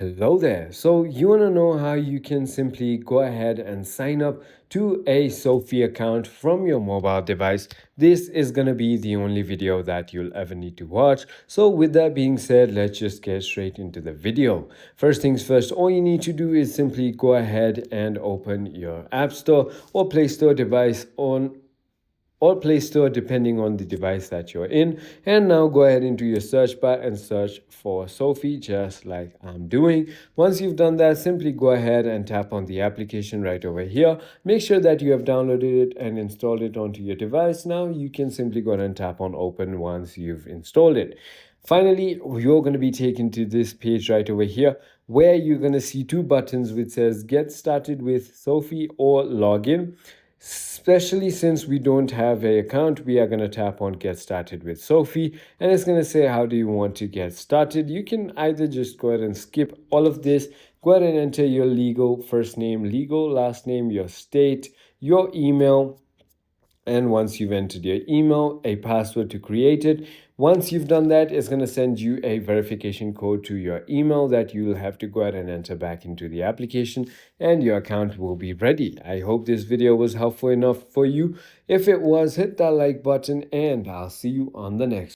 Hello there. So you want to know how you can simply go ahead and sign up to a SoFi account from your mobile device. This is going to be the only video that you'll ever need to watch. So with that being said, let's just get straight into the video. First things first, all you need to do is simply go ahead and open your App Store or Play Store device on or Play Store depending on the device that you're in. And now go ahead into your search bar and search for SoFi just like I'm doing. Once you've done that, simply go ahead and tap on the application right over here. Make sure that you have downloaded it and installed it onto your device. Now you can simply go ahead and tap on open once you've installed it. Finally, you're going to be taken to this page right over here where you're going to see two buttons which says get started with SoFi or login. Especially since we don't have an account, we are going to tap on get started with SoFi, and it's going to say how do you want to get started. You can either just go ahead and skip all of this, go ahead and enter your legal first name, legal last name, your state, your email, and once you've entered your email, a password to create it. Once you've done that, it's going to send you a verification code to your email that you'll have to go ahead and enter back into the application, and your account will be ready. I hope this video was helpful enough for you. If it was, hit that like button, and I'll see you on the next